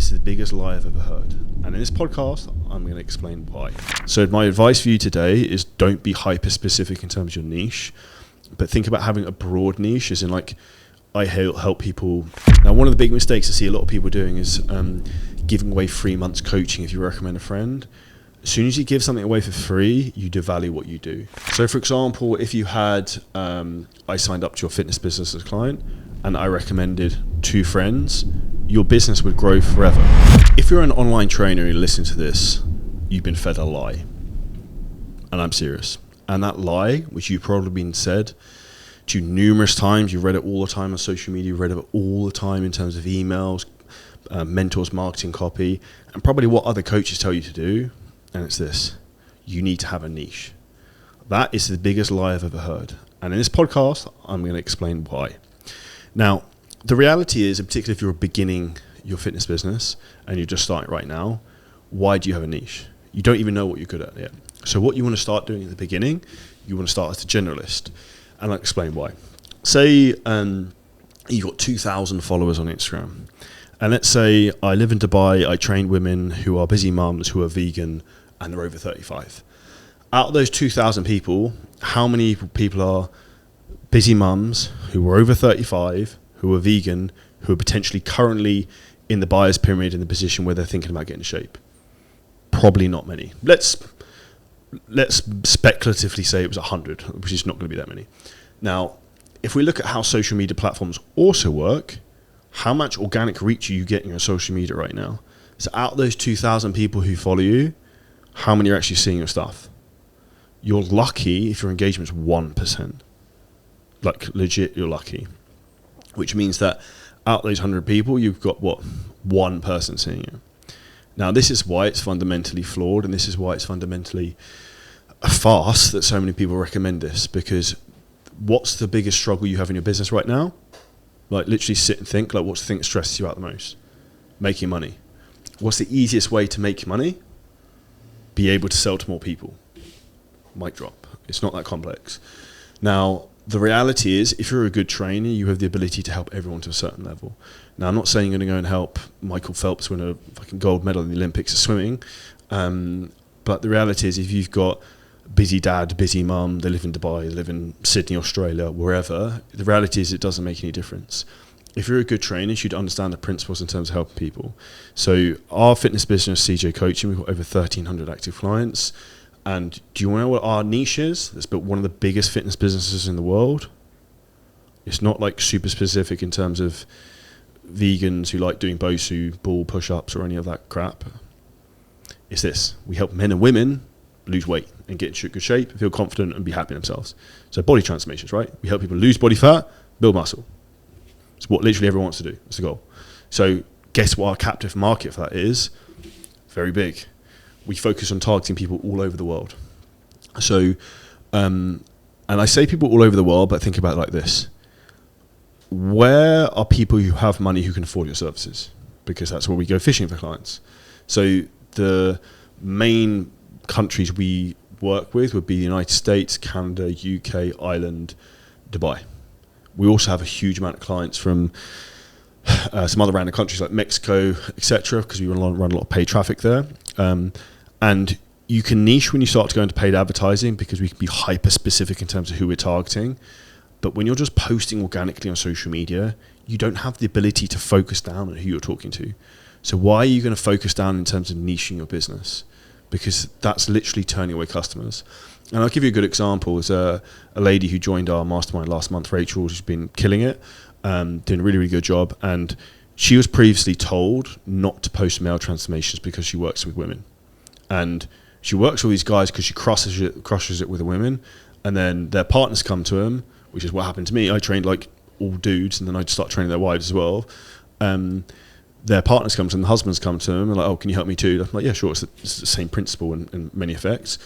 is the biggest lie I've ever heard. And in this podcast, I'm going to explain why. So my advice for you today is don't be hyper specific in terms of your niche, but think about having a broad niche, as in like, I help people. Now, one of the big mistakes I see a lot of people doing is giving away 3 months coaching if you recommend a friend. As soon as you give something away for free, you devalue what you do. So for example, if you had, I signed up to your fitness business as a client and I recommended 2 friends, your business would grow forever. If you're an online trainer and you listen to this, you've been fed a lie. And I'm serious. And that lie, which you've probably been said to you numerous times, you've read it all the time on social media, you've read it all the time in terms of emails, mentors, marketing copy, and probably what other coaches tell you to do. And it's this: you need to have a niche. That is the biggest lie I've ever heard. And in this podcast, I'm going to explain why. Now, the reality is, particularly if you're beginning your fitness business and you're just starting right now, why do you have a niche? You don't even know what you're good at yet. So what you want to start doing at the beginning, you want to start as a generalist. And I'll explain why. Say you've got 2,000 followers on Instagram. And let's say I live in Dubai, I train women who are busy mums, who are vegan, and they're over 35. Out of those 2,000 people, how many people are busy mums who are over 35, who are vegan, who are potentially currently in the buyer's pyramid in the position where they're thinking about getting in shape? Probably not many. Let's speculatively say it was 100, which is not going to be that many. Now, if we look at how social media platforms also work, how much organic reach are you getting on social media right now? So out of those 2,000 people who follow you, how many are actually seeing your stuff? You're lucky if your engagement's 1%. Like legit, you're lucky. Which means that out of those 100 people, you've got what? 1 person seeing you. Now, this is why it's fundamentally flawed, and this is why it's fundamentally a farce that so many people recommend this, because what's the biggest struggle you have in your business right now? Like, literally sit and think, like, what's the thing that stresses you out the most? Making money. What's the easiest way to make money? Be able to sell to more people. Mic drop. It's not that complex. Now, the reality is, if you're a good trainer, you have the ability to help everyone to a certain level. Now, I'm not saying you're going to go and help Michael Phelps win a fucking gold medal in the Olympics of swimming, but the reality is, if you've got busy dad, busy mum, they live in Dubai, they live in Sydney, Australia, wherever, the reality is it doesn't make any difference. If you're a good trainer, you should understand the principles in terms of helping people. So our fitness business, CJ Coaching, we've got over 1,300 active clients. And do you want to know what our niche is? It's one of the biggest fitness businesses in the world. It's not like super specific in terms of vegans who like doing BOSU, ball push-ups or any of that crap. It's this: we help men and women lose weight and get in good shape, feel confident and be happy in themselves. So body transformations, right? We help people lose body fat, build muscle. It's what literally everyone wants to do. It's the goal. So guess what our captive market for that is? Very big. We focus on targeting people all over the world. So, and I say people all over the world, but think about it like this. Where are people who have money who can afford your services? Because that's where we go fishing for clients. So the main countries we work with would be the United States, Canada, UK, Ireland, Dubai. We also have a huge amount of clients from some other random countries like Mexico, etc., because we run a lot of paid traffic there. And you can niche when you start to go into paid advertising, because we can be hyper specific in terms of who we're targeting. But when you're just posting organically on social media, you don't have the ability to focus down on who you're talking to. So why are you going to focus down in terms of niching your business? Because that's literally turning away customers. And I'll give you a good example. There's a lady who joined our mastermind last month, Rachel, who's been killing it, doing a really, really good job. And she was previously told not to post male transformations because she works with women. And she works with these guys because she crushes it with the women. And then their partners come to them, which is what happened to me. I trained like all dudes, and then I'd start training their wives as well. Their partners come to them, the husbands come to them, and like, oh, can you help me too? I'm like, yeah, sure. It's the same principle in many effects.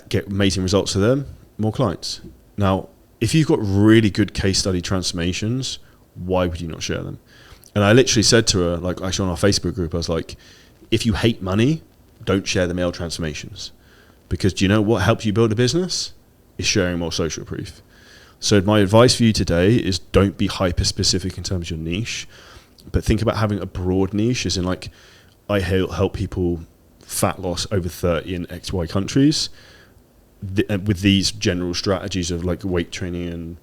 Get amazing results for them, more clients. Now, if you've got really good case study transformations, why would you not share them? And I literally said to her, like actually on our Facebook group, I was like, if you hate money, don't share the male transformations. Because do you know what helps you build a business? Is sharing more social proof. So my advice for you today is don't be hyper specific in terms of your niche, But think about having a broad niche, as in like, I help people fat loss over 30 in XY countries with these general strategies of like weight training and,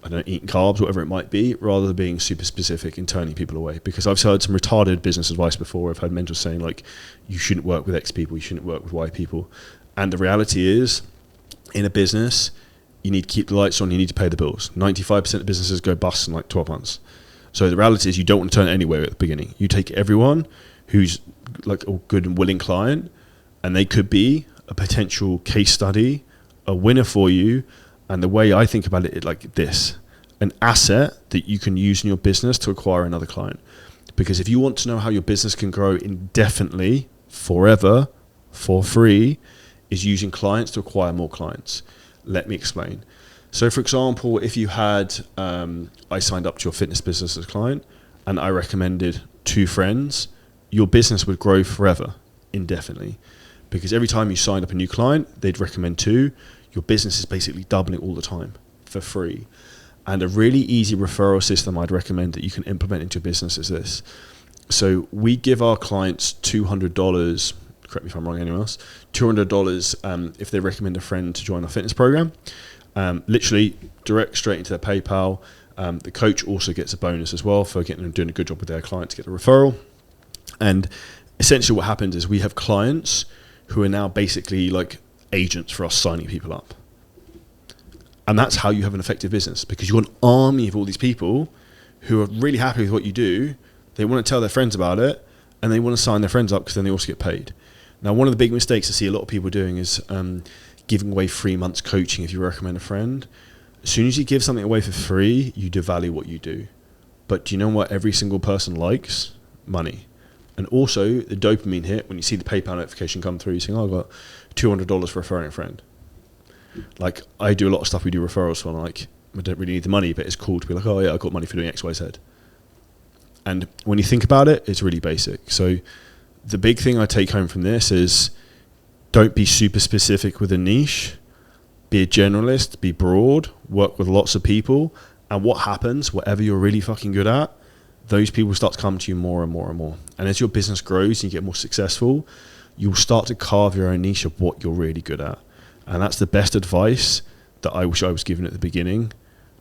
I don't know, eating carbs, whatever it might be, rather than being super specific and turning people away. Because I've heard some retarded business advice before. I've heard mentors saying like, you shouldn't work with X people, you shouldn't work with Y people. And the reality is, in a business, you need to keep the lights on, you need to pay the bills. 95% of businesses go bust in like 12 months. So the reality is, you don't want to turn it anywhere at the beginning. You take everyone who's like a good and willing client, and they could be a potential case study, a winner for you. And the way I think about it like this: an asset that you can use in your business to acquire another client. Because if you want to know how your business can grow indefinitely, forever, for free, is using clients to acquire more clients. Let me explain. So for example, if you had, I signed up to your fitness business as a client and I recommended 2 friends, your business would grow forever, indefinitely. Because every time you signed up a new client, they'd recommend 2. Your business is basically doubling all the time for free. And a really easy referral system I'd recommend that you can implement into your business is this. So we give our clients $200, correct me if I'm wrong, anyone else, $200 if they recommend a friend to join our fitness program. Literally direct straight into their PayPal. The coach also gets a bonus as well for getting them doing a good job with their client to get a referral. And essentially what happens is, we have clients who are now basically like agents for us signing people up. And that's how you have an effective business, because you've got an army of all these people who are really happy with what you do. They want to tell their friends about it, and they want to sign their friends up because then they also get paid. Now, one of the big mistakes I see a lot of people doing is giving away 3 months coaching if you recommend a friend. As soon as you give something away for free, you devalue what you do. But do you know what every single person likes? Money. And also the dopamine hit when you see the PayPal notification come through saying, oh, I got $200 for referring a friend. Like, I do a lot of stuff we do referrals for, and like, I don't really need the money, but it's cool to be like, oh yeah, I got money for doing X, Y, Z. And when you think about it, it's really basic. So the big thing I take home from this is, don't be super specific with a niche. Be a generalist, be broad, work with lots of people. And what happens, whatever you're really fucking good at, those people start to come to you more and more and more. And as your business grows and you get more successful, you'll start to carve your own niche of what you're really good at. And that's the best advice that I wish I was given at the beginning,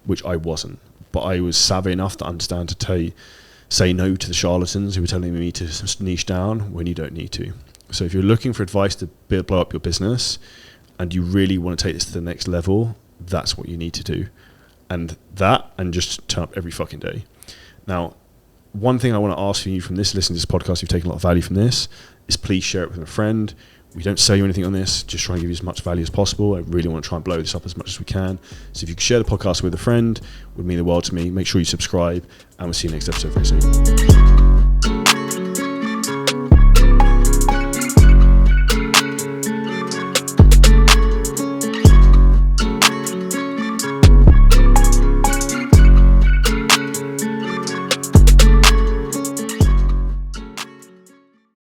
which I wasn't. But I was savvy enough to understand to say no to the charlatans who were telling me to niche down when you don't need to. So if you're looking for advice to blow up your business and you really want to take this to the next level, that's what you need to do. And just turn up every fucking day. Now, one thing I want to ask for you from this, listening to this podcast, you've taken a lot of value from this, is please share it with a friend. We don't sell you anything on this, just try and give you as much value as possible. I really want to try and blow this up as much as we can. So if you could share the podcast with a friend, it would mean the world to me. Make sure you subscribe, and we'll see you next episode very soon.